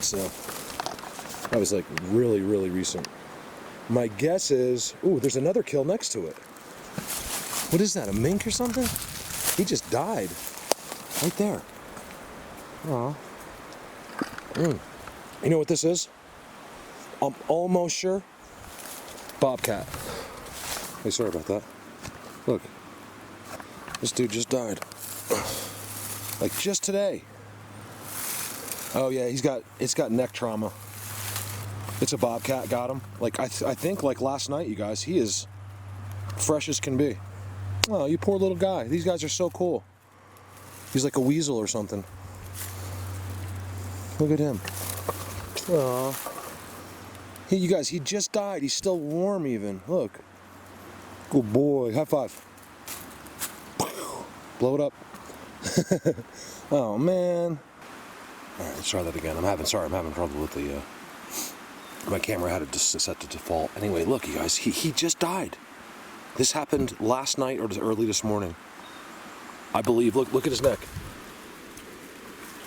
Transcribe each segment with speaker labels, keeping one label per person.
Speaker 1: So that was like really, really recent. My guess is, ooh, there's another kill next to it. What is that, a mink or something? He just died. Right there. Aw. You know what this is? I'm almost sure. Bobcat. Hey, sorry about that. Look. This dude just died. Like just today. Oh yeah, it's got neck trauma. It's a bobcat, got him. Like I think like last night, you guys, he is fresh as can be. Oh, you poor little guy. These guys are so cool. He's like a weasel or something. Look at him. Aw. Hey, you guys, he just died. He's still warm even. Look. Good boy. High five. Blow it up. Oh man. All right, let's try that again. I'm having trouble with the my camera had it set to default. Anyway, look, you guys, he just died. This happened last night or early this morning, I believe. Look at his neck.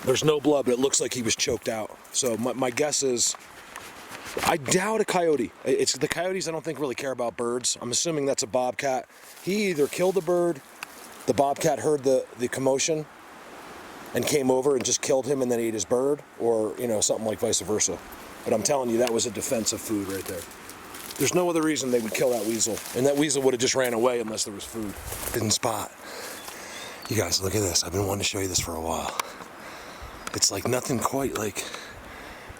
Speaker 1: There's no blood, but it looks like he was choked out. So my guess is, I doubt a coyote. It's the coyotes I don't think really care about birds. I'm assuming that's a bobcat. He either killed the bird, the bobcat heard the commotion and came over and just killed him and then ate his bird, or, you know, something like vice versa. But I'm telling you, that was a defensive food right there. There's no other reason they would kill that weasel. And that weasel would have just ran away unless there was food. Didn't spot. You guys, look at this. I've been wanting to show you this for a while. It's like nothing quite like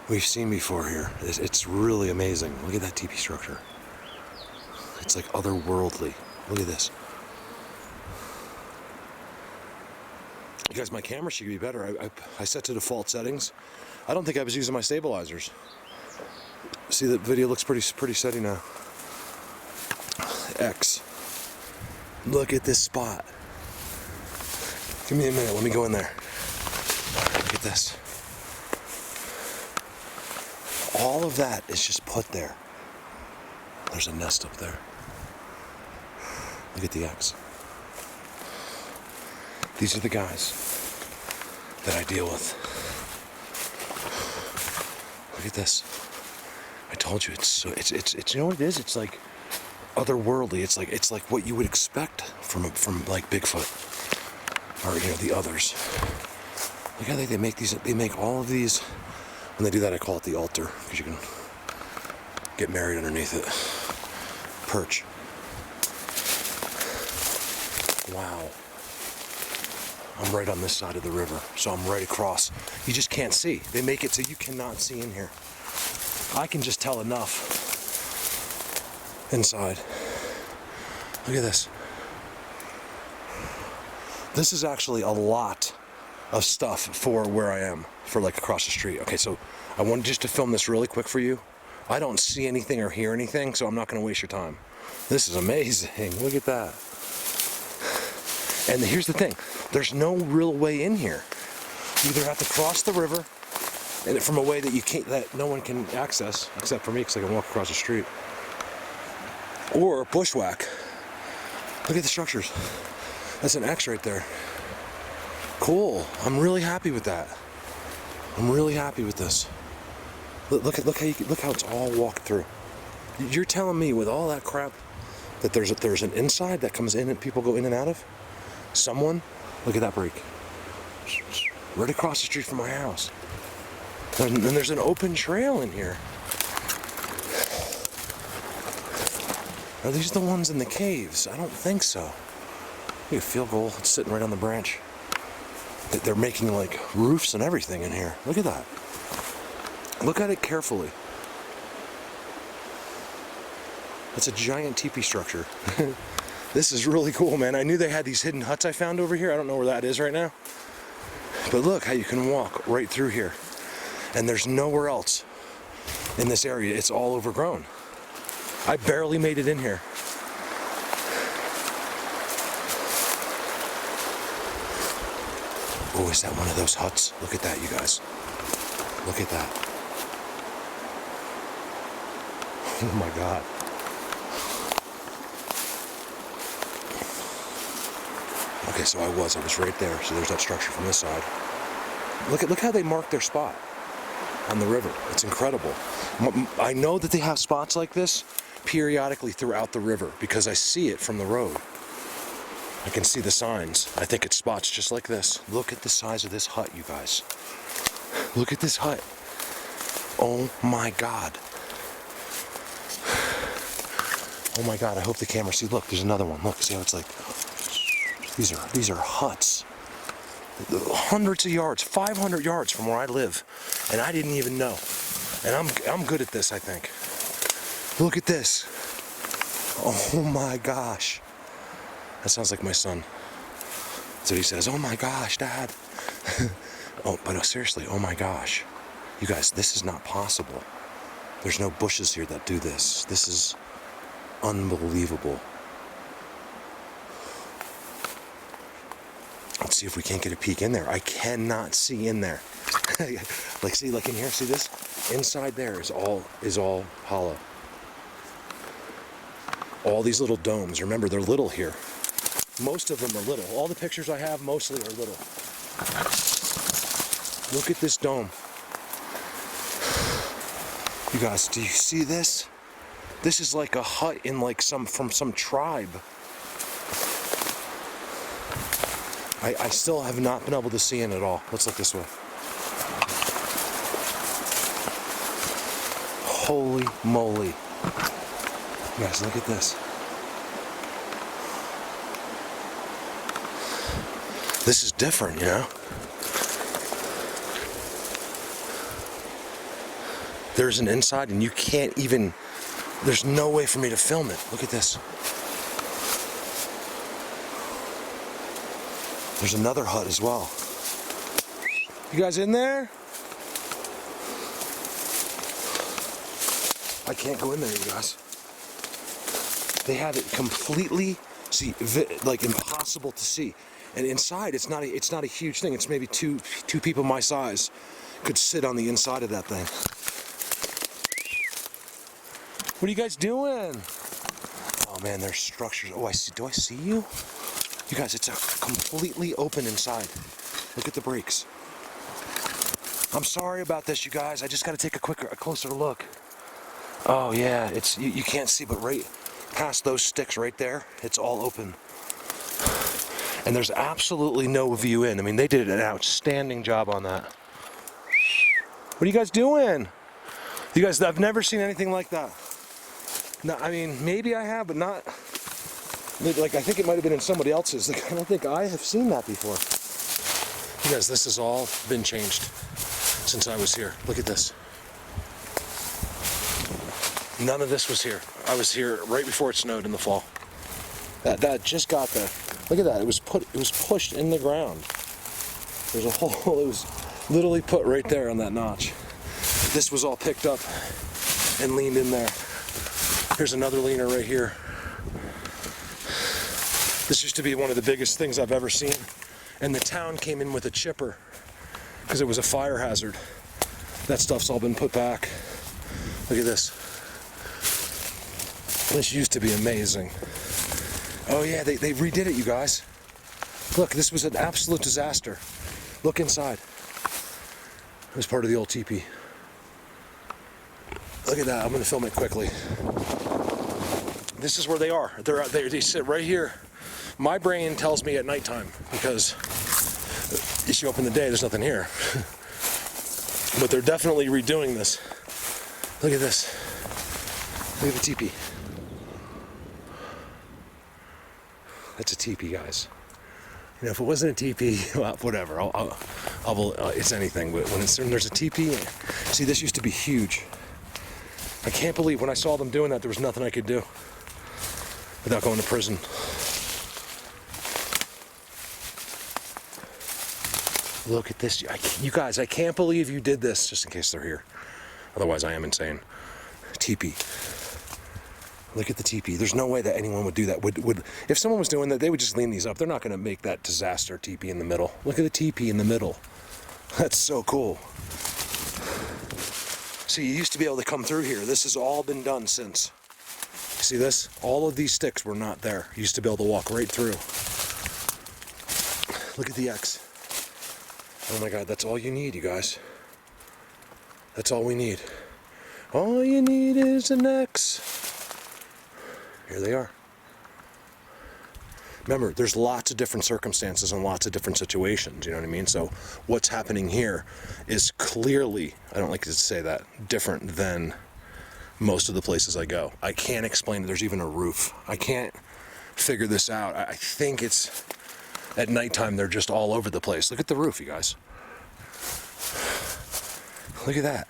Speaker 1: we've seen before here. It's really amazing. Look at that teepee structure. It's like otherworldly. Look at this. You guys, my camera should be better. I set to default settings. I don't think I was using my stabilizers. See, that video looks pretty steady now. X. Look at this spot. Give me a minute. Let me go in there. Look at this. All of that is just put there. There's a nest up there. Look at the X. These are the guys that I deal with. Look at this. I told you, it's you know what it is? It's like otherworldly. It's like what you would expect from like Bigfoot or, you know, the others. Look how they make these. They make all of these. When they do that, I call it the altar, because you can get married underneath it. Perch. Wow. I'm right on this side of the river, so I'm right across. You just can't see. They make it so you cannot see in here. I can just tell enough inside. Look at this. This is actually a lot of stuff for where I am, for like across the street. Okay, so I wanted just to film this really quick for you. I don't see anything or hear anything, so I'm not going to waste your time. This is amazing. Look at that. And here's the thing. There's no real way in here. You either have to cross the river, and from a way that you can't, that no one can access, except for me, because I can walk across the street, or bushwhack. Look at the structures. That's an X right there. Cool. I'm really happy with that. I'm really happy with this. Look how it's all walked through. You're telling me with all that crap that there's an inside that comes in and people go in and out of? Someone, look at that break. Right across the street from my house. And there's an open trail in here. Are these the ones in the caves? I don't think so. Look at field goal. It's sitting right on the branch. They're making like roofs and everything in here. Look at that. Look at it carefully. It's a giant teepee structure. This is really cool, man. I knew they had these hidden huts I found over here. I don't know where that is right now. But look how you can walk right through here. And there's nowhere else in this area. It's all overgrown. I barely made it in here. Oh, is that one of those huts? Look at that, you guys. Look at that. Oh my God. Okay, so I was right there. So there's that structure from this side. Look how they marked their spot. on the river. It's incredible. I know that they have spots like this periodically throughout the river because I see it from the road. I can see the signs. I think it's spots just like this. Look at the size of this hut, you guys. Look at this hut. Oh my God. Oh my God, I hope the camera see. Look, there's another one. Look, see how it's like, these are huts. Hundreds of yards, 500 yards from where I live. And I didn't even know. And I'm good at this, I think. Look at this. Oh my gosh. That sounds like my son. That's what he says. Oh my gosh, Dad. Oh, but seriously, oh my gosh. You guys, this is not possible. There's no bushes here that do this. This is unbelievable. Let's see if we can't get a peek in there. I cannot see in there. Like, see, like in here, see this? Inside there is all hollow. All these little domes, remember, they're little here. Most of them are little. All the pictures I have mostly are little. Look at this dome. You guys, do you see this? This is like a hut in like from some tribe. I still have not been able to see in it all. Let's look this way. Holy moly. You guys, look at this. This is different, you know? There's an inside and you can't even, there's no way for me to film it. Look at this. There's another hut as well. You guys in there? I can't go in there, you guys. They have it completely, like impossible to see. And inside, it's not a huge thing. It's maybe two people my size could sit on the inside of that thing. What are you guys doing? Oh man, there's structures. Oh, I see. Do I see you? You guys, it's a completely open inside. Look at the brakes. I'm sorry about this, you guys. I just got to take a closer look. Oh yeah, it's you can't see, but right past those sticks right there, it's all open. And there's absolutely no view in. I mean, they did an outstanding job on that. What are you guys doing? You guys, I've never seen anything like that. No, I mean, maybe I have, but not. Like, I think it might have been in somebody else's. Like, I don't think I have seen that before. You guys, this has all been changed since I was here. Look at this. None of this was here. I was here right before it snowed in the fall. That just got there. Look at that. It was pushed in the ground. There's a hole. It was literally put right there on that notch. This was all picked up and leaned in there. Here's another leaner right here. This used to be one of the biggest things I've ever seen. And the town came in with a chipper because it was a fire hazard. That stuff's all been put back. Look at this. This used to be amazing. Oh yeah, they redid it, you guys. Look, this was an absolute disaster. Look inside. It was part of the old teepee. Look at that, I'm gonna film it quickly. This is where they are. They sit right here. My brain tells me at nighttime because if you open the day, there's nothing here. But they're definitely redoing this. Look at this. Look at the teepee. That's a teepee, guys. You know, if it wasn't a teepee, well, whatever. It's anything. But when there's a teepee, see, this used to be huge. I can't believe when I saw them doing that, there was nothing I could do without going to prison. Look at this. You guys, I can't believe you did this, just in case they're here. Otherwise, I am insane. Teepee. Look at the teepee. There's no way that anyone would do that. If someone was doing that, they would just lean these up. They're not going to make that disaster teepee in the middle. Look at the teepee in the middle. That's so cool. See, you used to be able to come through here. This has all been done since. See this? All of these sticks were not there. You used to be able to walk right through. Look at the X. Oh my God, that's all you need, you guys. That's all we need. All you need is an X. Here they are. Remember, there's lots of different circumstances and lots of different situations, you know what I mean? So what's happening here is clearly, I don't like to say that, different than most of the places I go. I can't explain it. There's even a roof. I can't figure this out. I think it's at nighttime they're just all over the place. Look at the roof, you guys. Look at that.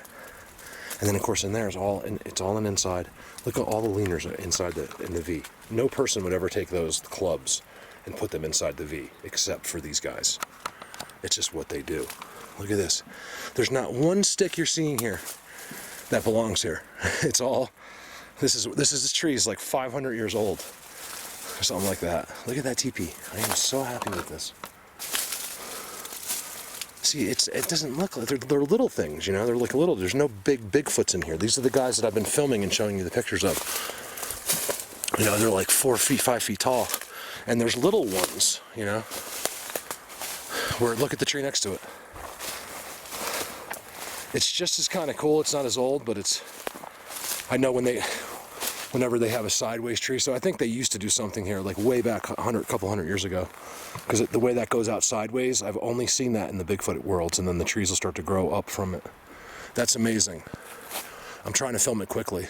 Speaker 1: And then of course in there is it's all an inside. Look at all the leaners inside in the V. No person would ever take those clubs and put them inside the V, except for these guys. It's just what they do. Look at this. There's not one stick you're seeing here that belongs here. It's all, this tree is like 500 years old, or something like that. Look at that teepee. I am so happy with this. See, it doesn't look like, they're little things, you know, they're like little, there's no big Bigfoots in here. These are the guys that I've been filming and showing you the pictures of. You know, they're like 4 feet, 5 feet tall. And there's little ones, you know, where, look at the tree next to it. It's just as kind of cool. It's not as old, but it's, I know whenever they have a sideways tree. So I think they used to do something here like way back couple hundred years ago. Because the way that goes out sideways, I've only seen that in the Bigfoot worlds, and then the trees will start to grow up from it. That's amazing. I'm trying to film it quickly.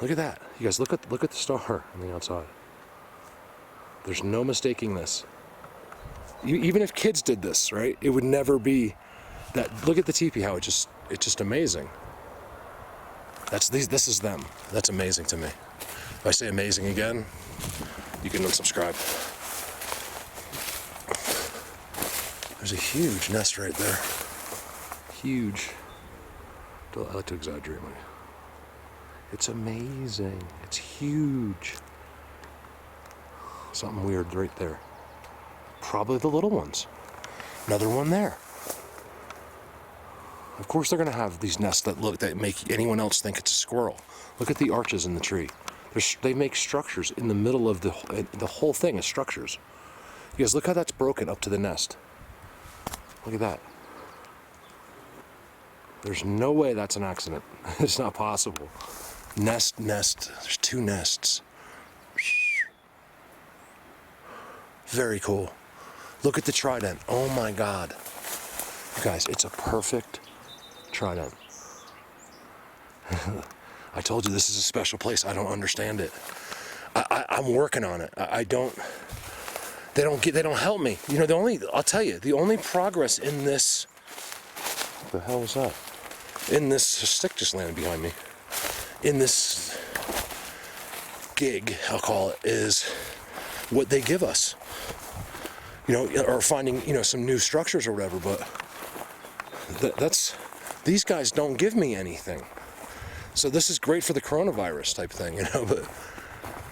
Speaker 1: Look at that. You guys, look at the star on the outside. There's no mistaking this. Even if kids did this, right, it would never be that. Look at the teepee, how it's just amazing. This is them. That's amazing to me. If I say amazing again, you can unsubscribe. There's a huge nest right there. Huge. I like to exaggerate my. It's amazing. It's huge. Something weird right there. Probably the little ones. Another one there. Of course they're going to have these nests that make anyone else think it's a squirrel. Look at the arches in the tree. They make structures in the middle of the whole thing is structures. You guys, look how that's broken up to the nest. Look at that. There's no way that's an accident. It's not possible. Nest. There's 2 nests. Very cool. Look at the trident. Oh my God. You guys, it's a perfect trident. I told you this is a special place. I don't understand it. I'm working on it. They don't help me. You know, I'll tell you, the only progress in this, what the hell was that? In this stick just landed behind me. In this gig, I'll call it, is what they give us. You know, or finding, you know, some new structures or whatever, but these guys don't give me anything. So this is great for the coronavirus type thing, you know, but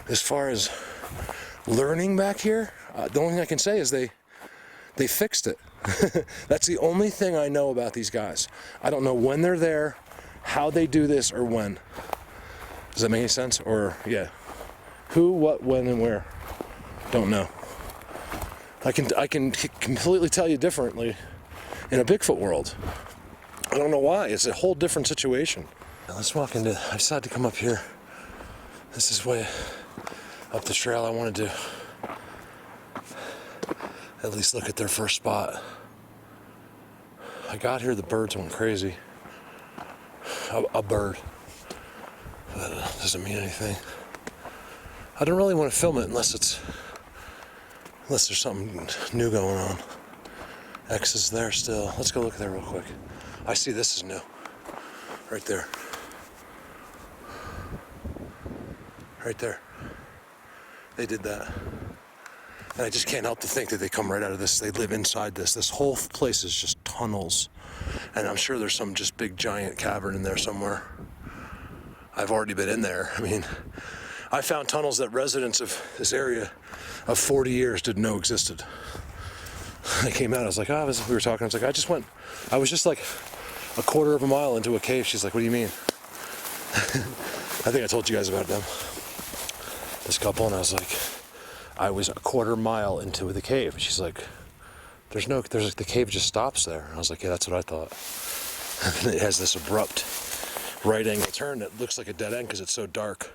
Speaker 1: as far as learning back here, the only thing I can say is they fixed it. That's the only thing I know about these guys. I don't know when they're there, how they do this, or when. Does that make any sense? Or, yeah. Who, what, when, and where? Don't know. I can completely tell you differently in a Bigfoot world. I don't know why. It's a whole different situation. Now let's walk into, I decided to come up here. This is way up the trail. I wanted to at least look at their first spot. I got here, the birds went crazy. A bird. That doesn't mean anything. I don't really want to film it unless there's something new going on. X is there still. Let's go look at that real quick. I see this is new. Right there. Right there. They did that. And I just can't help to think that they come right out of this. They live inside this. This whole place is just tunnels. And I'm sure there's some just big giant cavern in there somewhere. I've already been in there. I mean, I found tunnels that residents of this area of 40 years didn't know existed. I came out, I was like, we were talking, I was like, I was just like a quarter of a mile into a cave. She's like, what do you mean? I think I told you guys about them. This couple, and I was like, I was a quarter mile into the cave. She's like, the cave just stops there. And I was like, yeah, that's what I thought. And it has this abrupt right angle turn that looks like a dead end because it's so dark.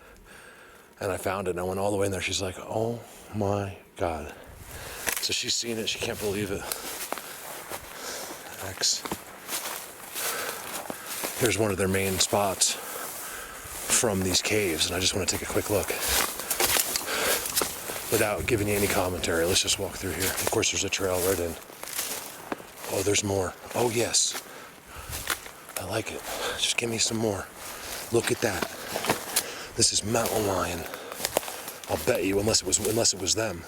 Speaker 1: And I found it and I went all the way in there. She's like, oh my God. So she's seen it, she can't believe it. X. Here's one of their main spots from these caves, and I just want to take a quick look. Without giving you any commentary, let's just walk through here. Of course, there's a trail right in. Oh, there's more. Oh, yes. I like it. Just give me some more. Look at that. This is mountain lion. I'll bet you, unless it was them.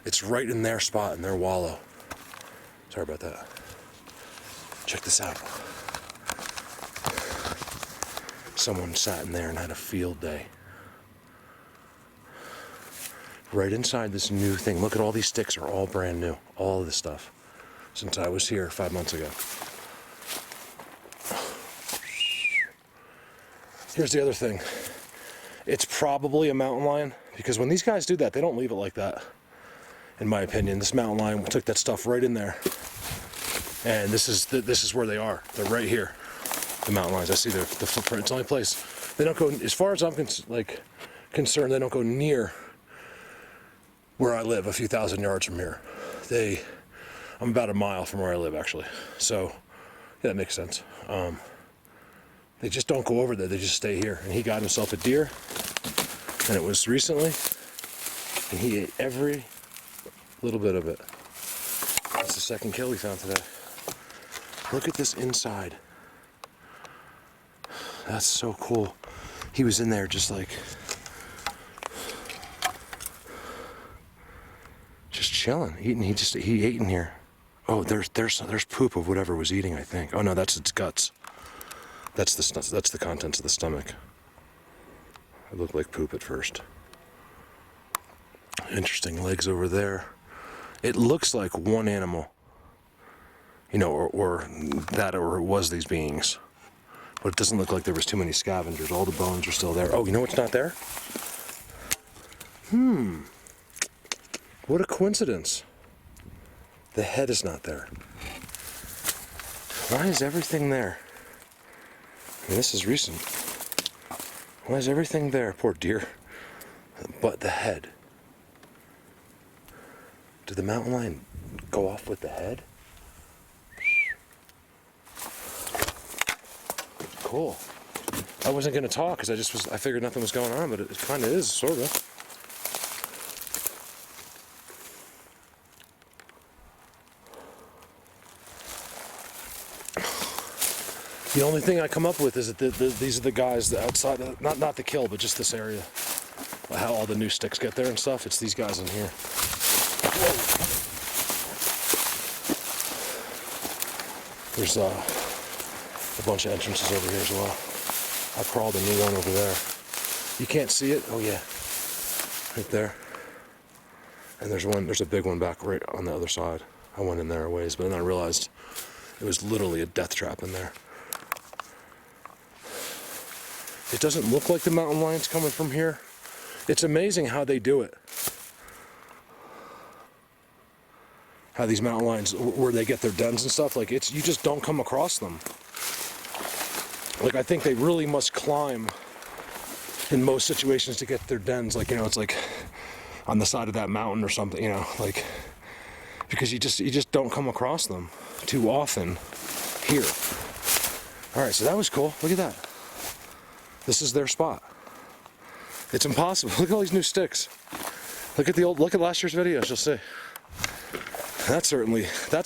Speaker 1: It's right in their spot, in their wallow. Sorry about that. Check this out. Someone sat in there and had a field day. Right inside this new thing. Look at all these sticks are all brand new. All of this stuff. Since I was here 5 months ago. Here's the other thing. It's probably a mountain lion, because when these guys do that, they don't leave it like that. In my opinion, this mountain lion took that stuff right in there. And this is where they are. They're right here. The mountain lions. I see the footprint. It's the only place. They don't go, as far as I'm concerned, they don't go near where I live, a few thousand yards from here. I'm about a mile from where I live, actually. So, yeah, that makes sense. They just don't go over there. They just stay here. And he got himself a deer, and it was recently, and he ate every little bit of it. That's the second kill we found today. Look at this inside. That's so cool. He was in there just chilling, eating. He ate in here. Oh, there's poop of whatever was eating, I think. Oh no, that's its guts. That's the contents of the stomach. It looked like poop at first. Interesting legs over there. It looks like one animal. You know, or it was these beings. But it doesn't look like there was too many scavengers. All the bones are still there. Oh, you know what's not there? What a coincidence. The head is not there. Why is everything there? I mean, this is recent. Why is everything there? Poor deer. But the head. Did the mountain lion go off with the head? Cool. I wasn't going to talk because I figured nothing was going on, but it kind of is, sort of. The only thing I come up with is that these are the guys that outside, not the kill, but just this area. How all the new sticks get there and stuff. It's these guys in here. Whoa. There's a bunch of entrances over here as well. I crawled a new one over there. You can't see it? Oh yeah, right there. And there's a big one back right on the other side. I went in there a ways, but then I realized it was literally a death trap in there. It doesn't look like the mountain lion's coming from here. It's amazing how they do it. How these mountain lions, where they get their dens and stuff, you just don't come across them. I think they really must climb in most situations to get their dens. It's like on the side of that mountain or something, because you just don't come across them too often here. All right, so that was cool. Look at that. This is their spot. It's impossible. Look at all these new sticks. Look at last year's videos, you'll see. That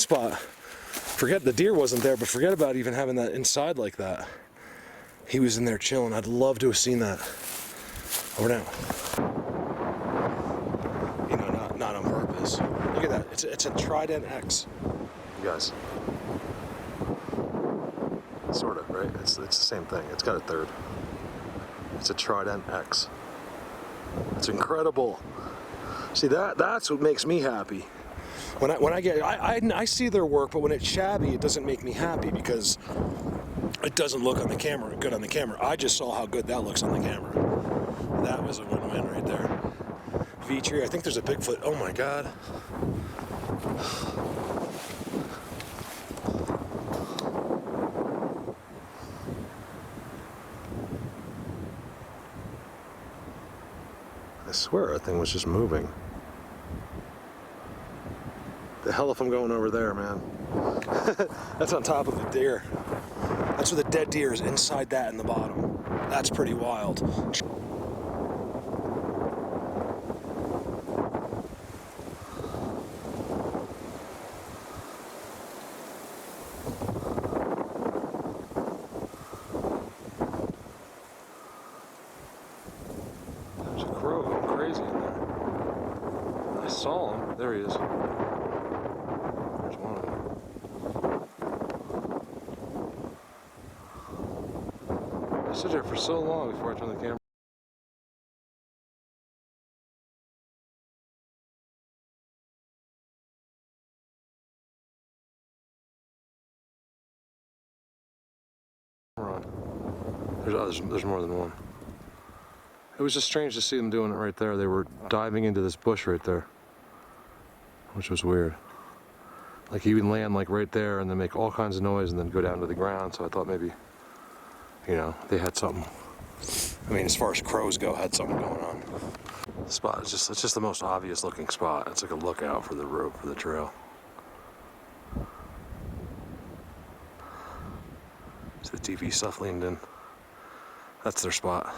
Speaker 1: spot, forget the deer wasn't there, but forget about even having that inside like that. He was in there chilling. I'd love to have seen that. Over now. Not on purpose. Look at that. It's a Trident X. You guys. Sort of, right? It's the same thing. It's got a third. It's a Trident X. It's incredible. See, that's what makes me happy. When I see their work, but when it's shabby, it doesn't make me happy because it doesn't look good on the camera. I just saw how good that looks on the camera. That was a win-win right there. V-tree. I think there's a Bigfoot. Oh my God. swear that thing was just moving. The hell if I'm going over there, man. That's on top of the deer. That's where the dead deer is, inside that in the bottom. That's pretty wild. There's a crow going crazy in there. I saw him. There he is. There's one of them. I stood there for so long before I turned the camera on. There's more than one. It was just strange to see them doing it right there. They were diving into this bush right there, which was weird. Like he would land like right there and then make all kinds of noise and then go down to the ground. So I thought maybe, you know, they had something. I mean, as far as crows go, had something going on. The spot is it's just the most obvious looking spot. It's like a lookout for the rope for the trail. So the TV stuff leaned in. That's their spot.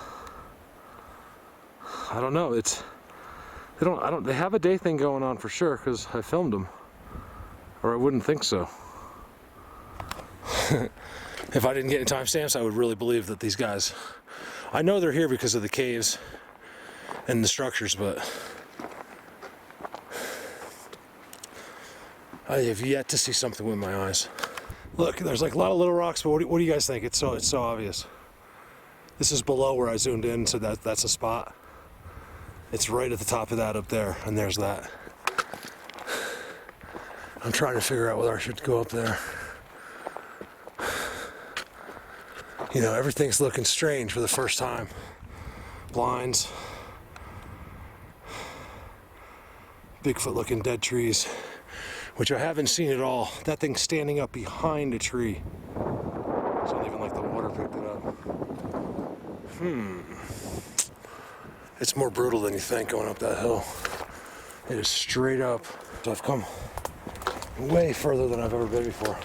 Speaker 1: I don't know. They have a day thing going on for sure because I filmed them, or I wouldn't think so. If I didn't get any timestamps, I would really believe that these guys. I know they're here because of the caves and the structures, but I have yet to see something with my eyes. Look, there's like a lot of little rocks, but what do you guys think? It's so obvious. This is below where I zoomed in, so that's a spot. It's right at the top of that up there, and there's that. I'm trying to figure out whether I should go up there. You know, everything's looking strange for the first time. Blinds. Bigfoot looking dead trees, which I haven't seen at all. That thing's standing up behind a tree. It's not even like the water picked it up. It's more brutal than you think going up that hill. It is straight up. So I've come way further than I've ever been before.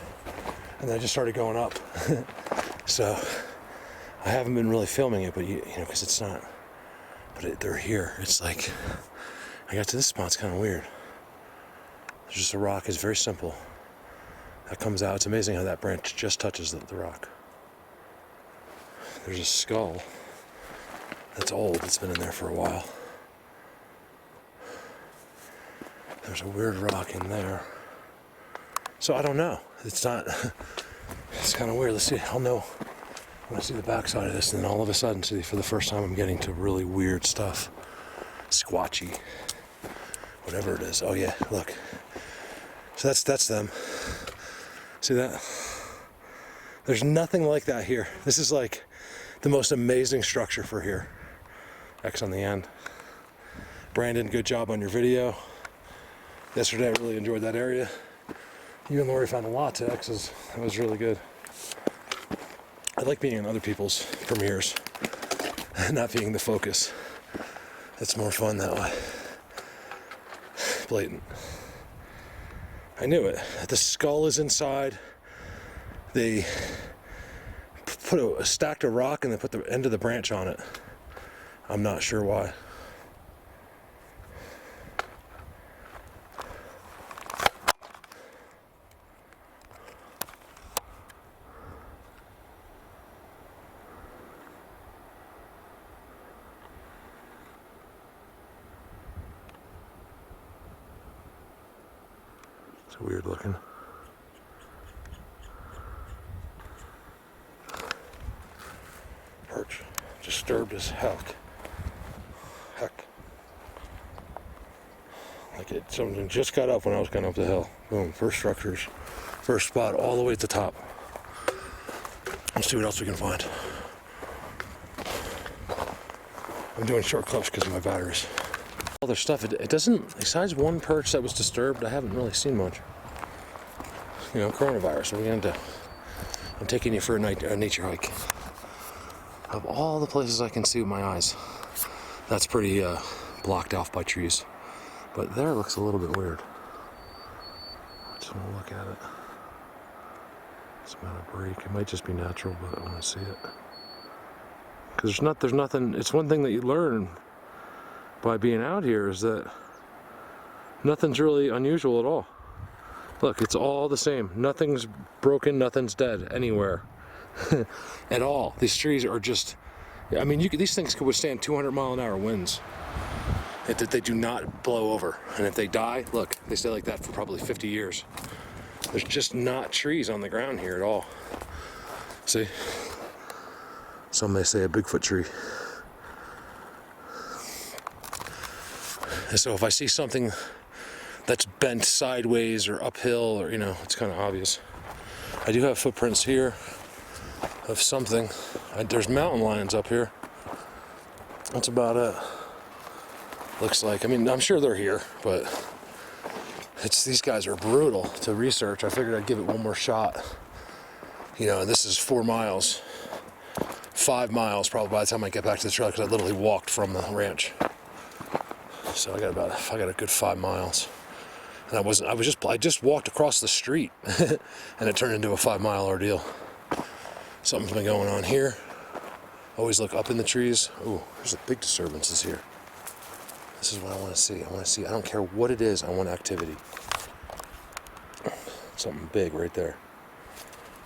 Speaker 1: And then I just started going up. So I haven't been really filming it, but you know, because it's not, but they're here. It's like, I got to this spot, it's kind of weird. There's just a rock, it's very simple. That comes out, it's amazing how that branch just touches the rock. There's a skull that's old, it's been in there for a while. There's a weird rock in there. So I don't know, it's not, it's kind of weird. Let's see, I'll know when I see the backside of this, and then all of a sudden, see, for the first time I'm getting to really weird stuff. Squatchy, whatever it is. Oh yeah, look. So that's them. See that? There's nothing like that here. This is like the most amazing structure for here. X on the end. Brandon, good job on your video. Yesterday I really enjoyed that area. You and Lori found a lot to X's. That was really good. I like being in other people's premieres, not being the focus. It's more fun that way. Blatant. I knew it. The skull is inside. They stacked a rock and they put the end of the branch on it. I'm not sure why. It's weird looking. Perch. Disturbed as heck. Like something just got up when I was going up the hill. Boom, first structures. First spot all the way at the top. Let's see what else we can find. I'm doing short clips because of my batteries. Other stuff, it doesn't, besides one perch that was disturbed, I haven't really seen much. You know, coronavirus, what are we gonna do? I'm taking you for a nature hike. Of all the places I can see with my eyes, that's pretty blocked off by trees. But there it looks a little bit weird. I just want to look at it. It's about a break. It might just be natural, but I want to see it. Because there's nothing, it's one thing that you learn by being out here is that nothing's really unusual at all. Look, it's all the same. Nothing's broken, nothing's dead anywhere at all. These trees are just, I mean, these things could withstand 200-mile-an-hour winds. They do not blow over. And if they die, look, they stay like that for probably 50 years. There's just not trees on the ground here at all. See? Some may say a Bigfoot tree. And so if I see something that's bent sideways or uphill, or, you know, it's kind of obvious. I do have footprints here of something. There's mountain lions up here. That's about it. Looks like, I mean, I'm sure they're here, but these guys are brutal to research. I figured I'd give it one more shot. You know, and this is 4 miles. 5 miles probably by the time I get back to the trail, because I literally walked from the ranch. So I got a good 5 miles. And I just walked across the street and it turned into a 5-mile ordeal. Something's been going on here. Always look up in the trees. Ooh, there's a big disturbances here. This is what I want to see. I don't care what it is, I want activity. Something big right there.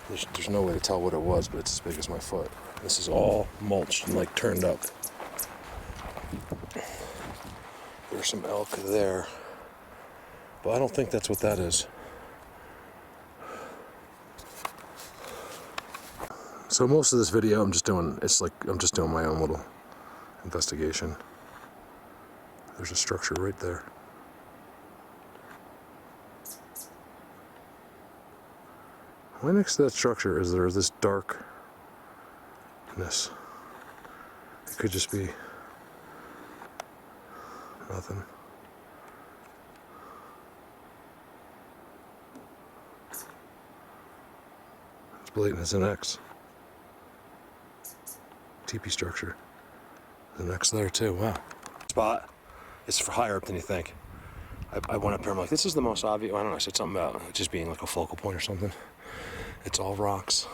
Speaker 1: There's no way to tell what it was, but it's as big as my foot. This is all mulched and like turned up. There's some elk there, but I don't think that's what that is. So most of this video I'm just doing my own little investigation. There's a structure right there. Right next to that structure is there this darkness. It could just be nothing. It's blatant as an X. TP structure. The X there too. Wow. Spot. It's for higher up than you think. I went up here, I'm like, this is the most obvious. I don't know, I said something about it just being like a focal point or something. It's all rocks.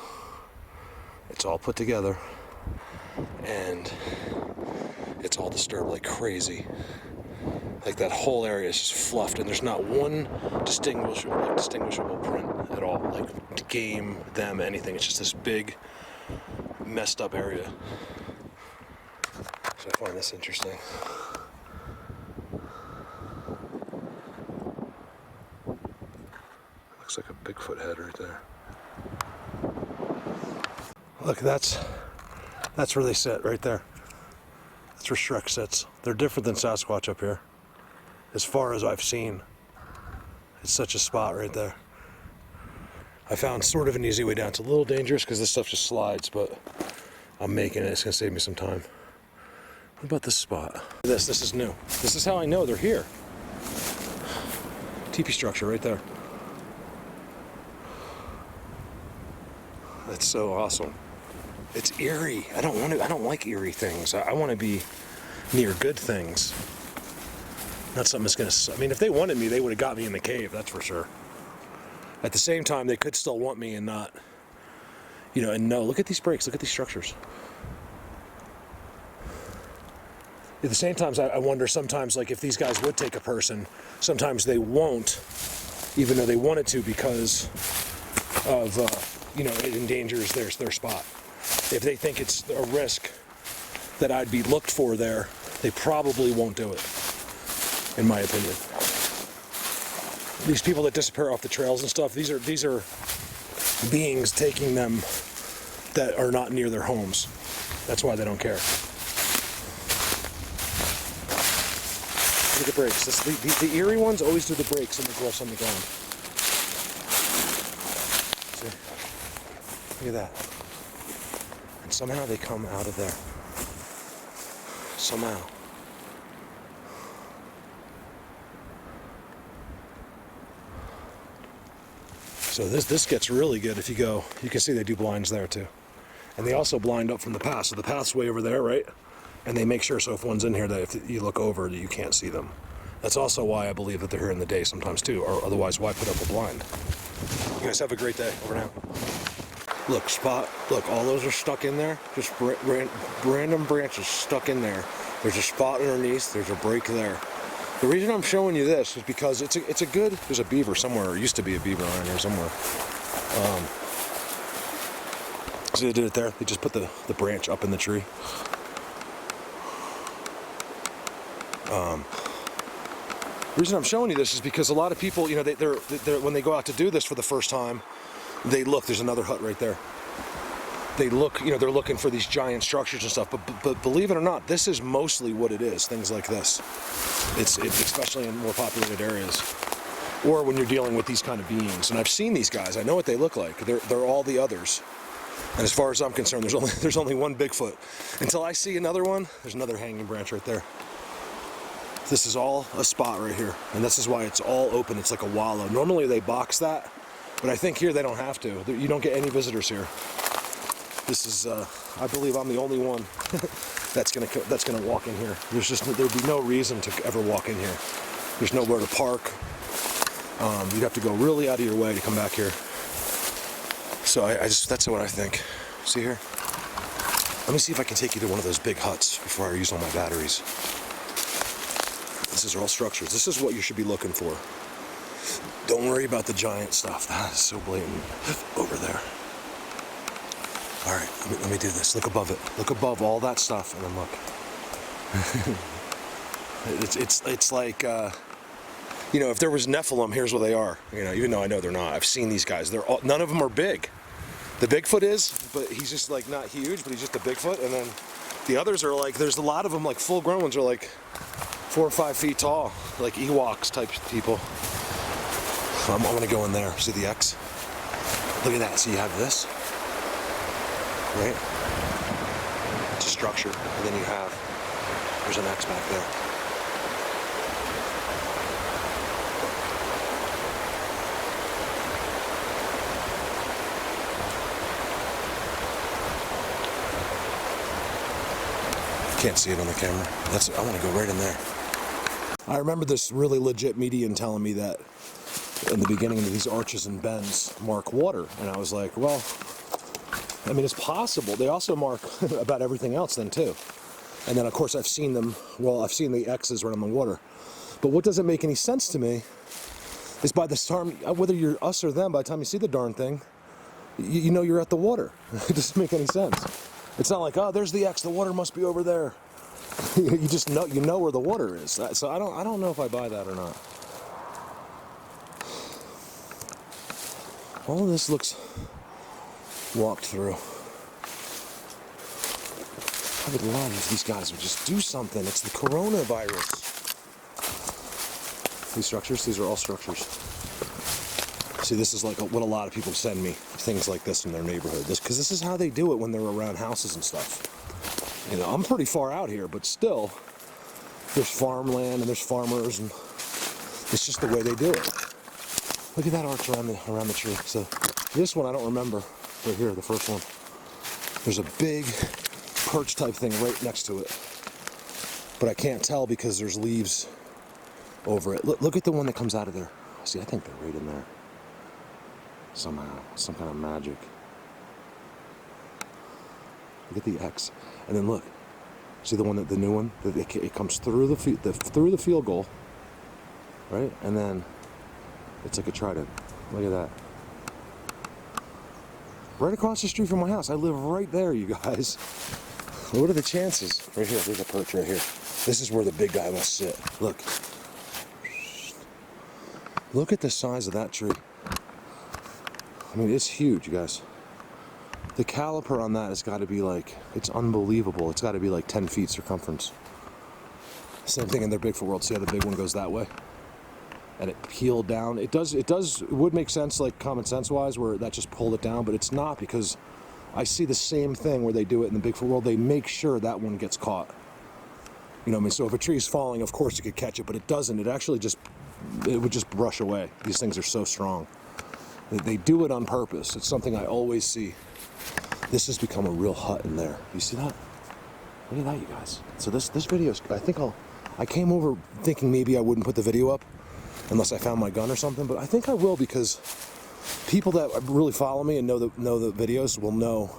Speaker 1: It's all put together. And it's all disturbed like crazy. Like that whole area is just fluffed, and there's not one distinguishable print at all. Like game, them, anything. It's just this big, messed up area. So I find this interesting. Looks like a Bigfoot head right there. Look, that's where they sit, right there. That's where Shrek sits. They're different than Sasquatch up here, as far as I've seen. It's such a spot right there. I found sort of an easy way down. It's a little dangerous because this stuff just slides, but I'm making it. It's gonna save me some time. What about this spot? This is new. This is how I know they're here. Teepee structure right there. That's so awesome. It's eerie. I don't like eerie things. I want to be near good things. Not something that's gonna, I mean, if they wanted me, they would have got me in the cave, that's for sure. At the same time, they could still want me and not, you know, and no, look at these breaks, look at these structures. At the same time, I wonder sometimes, like, if these guys would take a person, sometimes they won't, even though they wanted to, because of, you know, it endangers their spot. If they think it's a risk that I'd be looked for there, they probably won't do it, in my opinion. These people that disappear off the trails and stuff, these are beings taking them that are not near their homes. That's why they don't care. Look at the brakes. The eerie ones always do the brakes and the gloves on the ground. See? Look at that. And somehow they come out of there. Somehow. So this gets really good if you go. You can see they do blinds there too. And they also blind up from the path. So the path's way over there, right? And they make sure so if one's in here that if you look over, that you can't see them. That's also why I believe that they're here in the day sometimes too, or otherwise why put up a blind? You guys have a great day. Over now. Look, Spot, look, all those are stuck in there. Just random branches stuck in there. There's a spot underneath, there's a break there. The reason I'm showing you this is because it's a good, there's a beaver somewhere, or used to be a beaver on here somewhere. See, they did it there. They just put the branch up in the tree. The reason I'm showing you this is because a lot of people, you know, they're when they go out to do this for the first time, they look, there's another hut right there. They look, you know, they're looking for these giant structures and stuff, but believe it or not, this is mostly what it is, things like this. It's especially in more populated areas, or when you're dealing with these kind of beings. And I've seen these guys, I know what they look like. They're all the others. And as far as I'm concerned, there's only one Bigfoot. Until I see another one, there's another hanging branch right there. This is all a spot right here, and this is why it's all open. It's like a wallow. Normally they box that, but I think here they don't have to. You don't get any visitors here. This is, I believe I'm the only one that's gonna walk in here. There'd be no reason to ever walk in here. There's nowhere to park. You'd have to go really out of your way to come back here. So that's what I think. See here? Let me see if I can take you to one of those big huts before I use all my batteries. This is all structures. This is what you should be looking for. Don't worry about the giant stuff. That is so blatant over there. All right, let me do this. Look above it. Look above all that stuff, and then look. it's like, you know, if there was Nephilim, here's what they are. You know, even though I know they're not. I've seen these guys. None of them are big. The Bigfoot is, but he's just like not huge, but he's just a Bigfoot. And then the others are like, there's a lot of them, like full grown ones are like 4 or 5 feet tall, like Ewoks type people. I'm gonna go in there. See the X? Look at that. So you have this, right? It's a structure, and then there's an X back there. Can't see it on the camera. I want to go right in there. I remember this really legit medium telling me that in the beginning of these arches and bends mark water, and I was like, well, I mean, it's possible. They also mark about everything else then too. And then of course I've seen them, well, I've seen the X's right on the water. But what doesn't make any sense to me is by the time, whether you're us or them, by the time you see the darn thing, you know you're at the water. It doesn't make any sense. It's not like, oh, there's the X, the water must be over there. You just know, you know where the water is. So I don't know if I buy that or not. All of this looks walked through. I would love if these guys would just do something. It's the coronavirus. These structures, these are all structures. See, this is like what a lot of people send me, things like this in their neighborhood. Because this is how they do it when they're around houses and stuff. You know, I'm pretty far out here, but still, there's farmland and there's farmers, and it's just the way they do it. Look at that arch around the tree. So this one I don't remember, but here, the first one. There's a big perch type thing right next to it, but I can't tell because there's leaves over it. Look at the one that comes out of there. See, I think they're right in there. Somehow, some kind of magic. Look at the X, and then look. See the new one? It comes through the field goal, right? And then it's like a trident. Look at that. Right across the street from my house. I live right there, you guys. What are the chances? Right here. There's a perch right here. This is where the big guy must sit. Look. Look at the size of that tree. I mean, it's huge, you guys. The caliper on that has got to be like, it's unbelievable. It's got to be like 10 feet circumference. Same thing in their Bigfoot world. See how the big one goes that way? And it peeled down. It would make sense, like common sense wise, where that just pulled it down, but it's not, because I see the same thing where they do it in the Bigfoot world. They make sure that one gets caught. You know what I mean? So if a tree is falling, of course you could catch it, but it doesn't. It actually it would just brush away. These things are so strong. They do it on purpose. It's something I always see. This has become a real hut in there. You see that? Look at that, you guys. So this video is, I came over thinking maybe I wouldn't put the video up unless I found my gun or something, but I think I will, because people that really follow me and know the videos will know.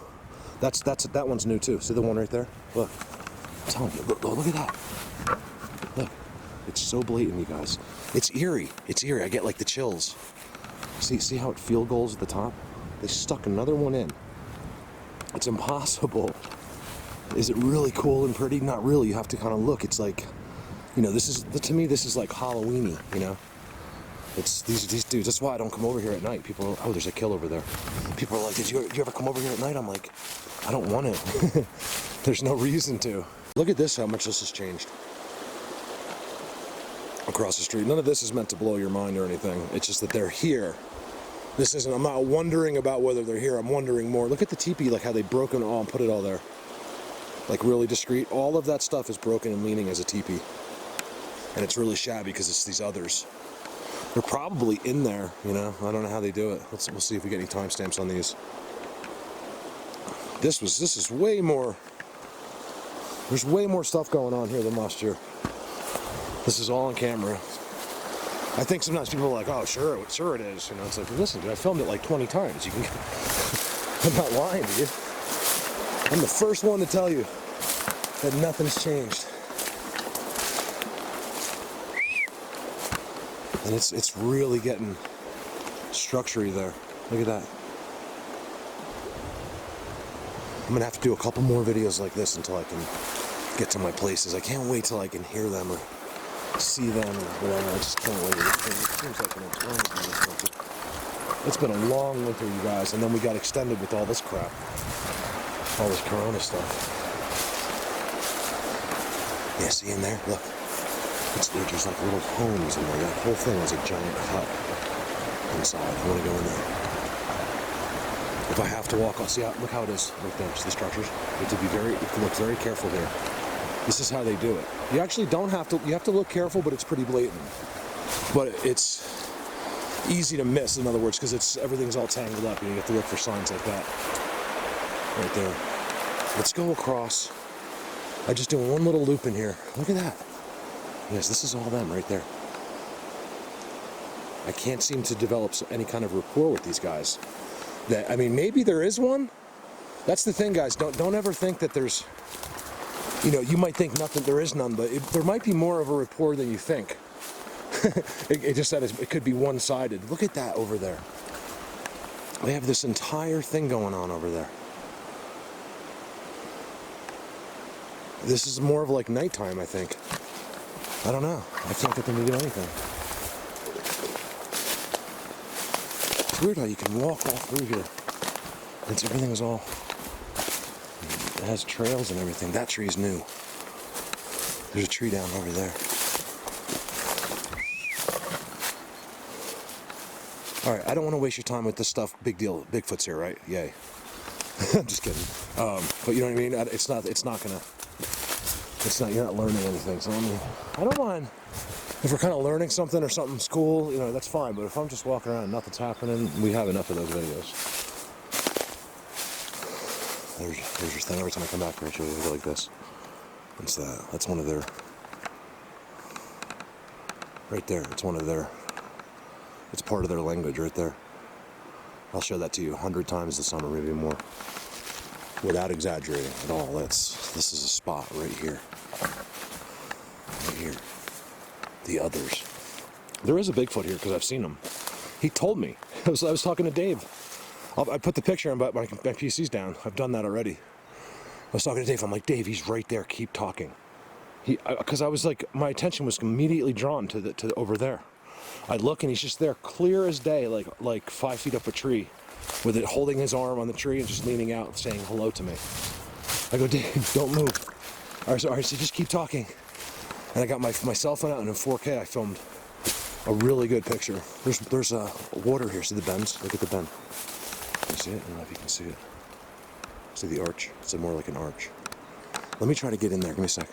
Speaker 1: That one's new too. See the one right there? Look, I'm telling you, look at that. Look, it's so blatant, you guys. It's eerie. It's eerie. I get like the chills. See how it field goals at the top? They stuck another one in. It's impossible. Is it really cool and pretty? Not really. You have to kind of look. It's like, you know, to me this is like Halloween-y, you know? It's these dudes. That's why I don't come over here at night. People are, oh, there's a kill over there. People are like, did you ever come over here at night? I'm like, I don't want to. There's no reason to. Look at this, how much this has changed. Across the street. None of this is meant to blow your mind or anything. It's just that they're here. This isn't, I'm not wondering about whether they're here. I'm wondering more. Look at the teepee, like how they broken all and put it all there. Like really discreet. All of that stuff is broken and leaning as a teepee. And it's really shabby because it's these others. They're probably in there, you know. I don't know how they do it. We'll see if we get any timestamps on these. This is way more. There's way more stuff going on here than last year. This is all on camera. I think sometimes people are like, oh, sure it is. You know, it's like, listen, dude, I filmed it like 20 times. You can. I'm not lying to you. I'm the first one to tell you that nothing's changed. And it's really getting structure-y there. Look at that. I'm gonna have to do a couple more videos like this until I can get to my places. I can't wait till I can hear them or see them or whatever. I just can't wait. It seems like an eternity. It's been a long winter, you guys, and then we got extended with all this crap. All this corona stuff. Yeah, see in there? Look. There's like little homes in there. That whole thing is a giant hut inside. I want to go in there. If I have to walk, I'll see how, look how it is right there. See the structures? You have to look very careful here. This is how they do it. You actually don't have to, you have to look careful, but it's pretty blatant. But it's easy to miss, in other words, because everything's all tangled up. You have to look for signs like that. Right there. Let's go across. I'm just doing one little loop in here. Look at that. Yes, this is all them right there. I can't seem to develop any kind of rapport with these guys. I mean, maybe there is one. That's the thing, guys. Don't ever think that there's, you know, you might think nothing, there is none, but there might be more of a rapport than you think. it just said it could be one-sided. Look at that over there. They have this entire thing going on over there. This is more of like nighttime, I think. I don't know. I can't get them to do anything. It's weird how you can walk all through here. Everything is all. It has trails and everything. That tree's new. There's a tree down over there. All right, I don't want to waste your time with this stuff. Big deal. Bigfoot's here, right? Yay. I'm just kidding. But you know what I mean? It's not gonna. You're not learning anything, so I don't mind if we're kind of learning something or something's cool, you know, that's fine, but if I'm just walking around and nothing's happening, we have enough of those videos. There's your thing. Every time I come back, Rachel, you go like this. That's one of their, right there, it's part of their language right there. I'll show that to you 100 times this summer, maybe more. Without exaggerating at all. This is a spot right here. Right here. The others. There is a Bigfoot here because I've seen him. He told me. I was talking to Dave. I put the picture on, but my PC's down. I've done that already. I was talking to Dave. I'm like, Dave, he's right there. Keep talking. Because I was like, my attention was immediately drawn to over there. I look and he's just there, clear as day, like 5 feet up a tree, with it holding his arm on the tree and just leaning out, saying hello to me. I go, Dave, don't move. All right, so just keep talking. And I got my cell phone out, and in 4K I filmed a really good picture. There's water here. See the bends? Look at the bend. Can you see it? I don't know if you can see it. See the arch? It's more like an arch. Let me try to get in there. Give me a sec.